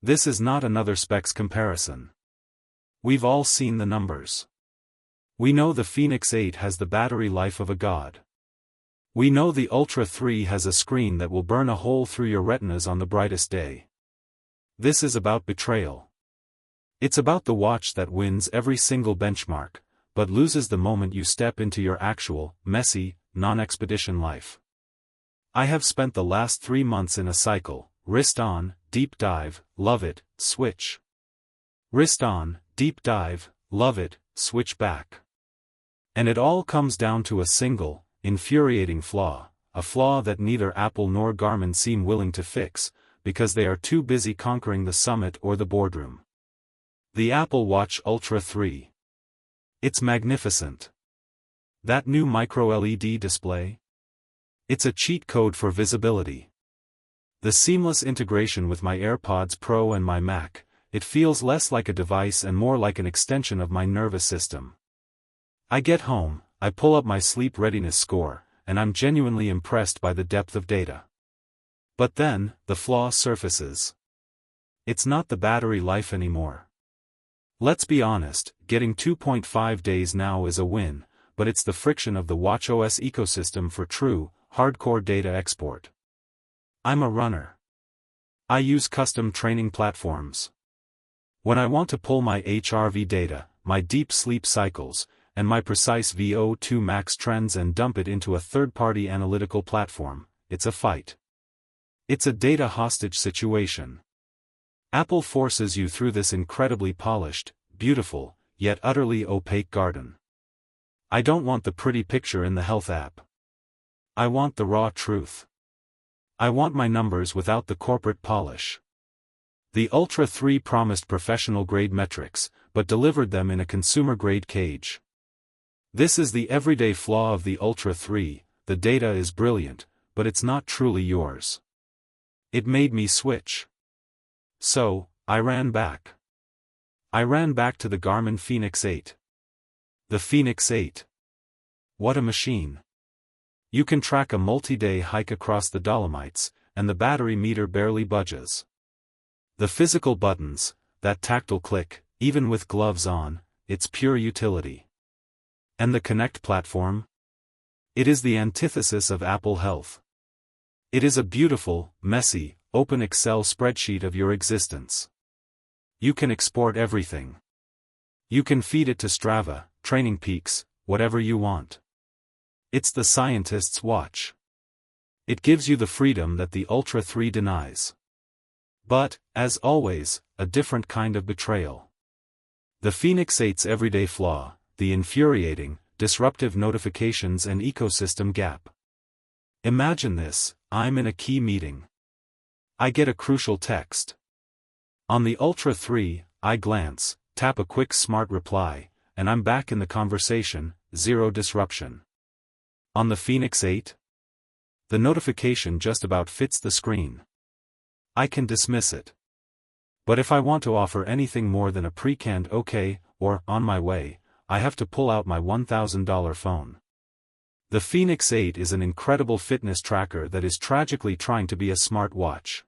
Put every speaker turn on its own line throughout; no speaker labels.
This is not another specs comparison. We've all seen the numbers. We know the Phoenix 8 has the battery life of a god. We know the Ultra 3 has a screen that will burn a hole through your retinas on the brightest day. This is about betrayal. It's about the watch that wins every single benchmark, but loses the moment you step into your actual, messy, non-expedition life. I have spent the last 3 months in a cycle: wrist on, deep dive, love it, switch. Wrist on, deep dive, love it, switch back. And it all comes down to a single, infuriating flaw, a flaw that neither Apple nor Garmin seem willing to fix, because they are too busy conquering the summit or the boardroom. The Apple Watch Ultra 3. It's magnificent. That new micro-LED display? It's a cheat code for visibility. The seamless integration with my AirPods Pro and my Mac, it feels less like a device and more like an extension of my nervous system. I get home, I pull up my sleep readiness score, and I'm genuinely impressed by the depth of data. But then, the flaw surfaces. It's not the battery life anymore. Let's be honest, getting 2.5 days now is a win, but it's the friction of the watchOS ecosystem for true, hardcore data export. I'm a runner. I use custom training platforms. When I want to pull my HRV data, my deep sleep cycles, and my precise VO2 max trends and dump it into a third-party analytical platform, it's a fight. It's a data hostage situation. Apple forces you through this incredibly polished, beautiful, yet utterly opaque garden. I don't want the pretty picture in the health app. I want the raw truth. I want my numbers without the corporate polish. The Ultra 3 promised professional-grade metrics, but delivered them in a consumer-grade cage. This is the everyday flaw of the Ultra 3, the data is brilliant, but it's not truly yours. It made me switch. So, I ran back. I ran back to the Garmin Fenix 8. The Fenix 8. What a machine. You can track a multi-day hike across the Dolomites, and the battery meter barely budges. The physical buttons, that tactile click, even with gloves on, it's pure utility. And the Connect platform? It is the antithesis of Apple Health. It is a beautiful, messy, open Excel spreadsheet of your existence. You can export everything. You can feed it to Strava, Training Peaks, whatever you want. It's the scientist's watch. It gives you the freedom that the Ultra 3 denies. But, as always, a different kind of betrayal. The Fenix 8's everyday flaw, the infuriating, disruptive notifications and ecosystem gap. Imagine this: I'm in a key meeting. I get a crucial text. On the Ultra 3, I glance, tap a quick smart reply, and I'm back in the conversation, zero disruption. On the Fenix 8? The notification just about fits the screen. I can dismiss it. But if I want to offer anything more than a pre-canned OK, or on my way, I have to pull out my $1,000 phone. The Fenix 8 is an incredible fitness tracker that is tragically trying to be a smartwatch.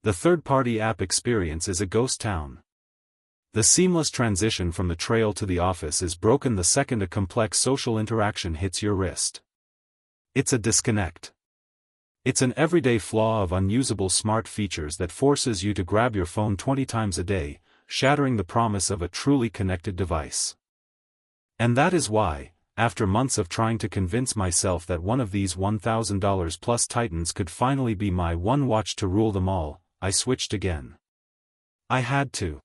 The third-party app experience is a ghost town. The seamless transition from the trail to the office is broken the second a complex social interaction hits your wrist. It's a disconnect. It's an everyday flaw of unusable smart features that forces you to grab your phone 20 times a day, shattering the promise of a truly connected device. And that is why, after months of trying to convince myself that one of these $1,000 plus titans could finally be my one watch to rule them all, I switched again. I had to.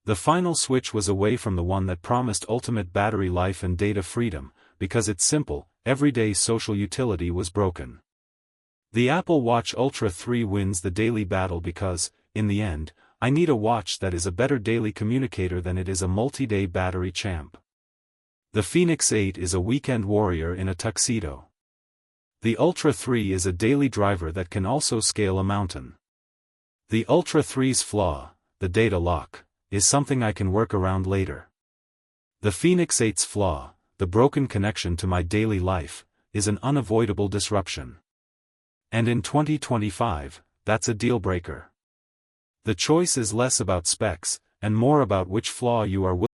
The final switch was away from the one that promised ultimate battery life and data freedom, because its simple, everyday social utility was broken. The Apple Watch Ultra 3 wins the daily battle because, in the end, I need a watch that is a better daily communicator than it is a multi-day battery champ. The Fenix 8 is a weekend warrior in a tuxedo. The Ultra 3 is a daily driver that can also scale a mountain. The Ultra 3's flaw, the data lock, is something I can work around later. The Fenix 8's flaw, the broken connection to my daily life, is an unavoidable disruption. And in 2025, that's a deal breaker. The choice is less about specs, and more about which flaw you are willing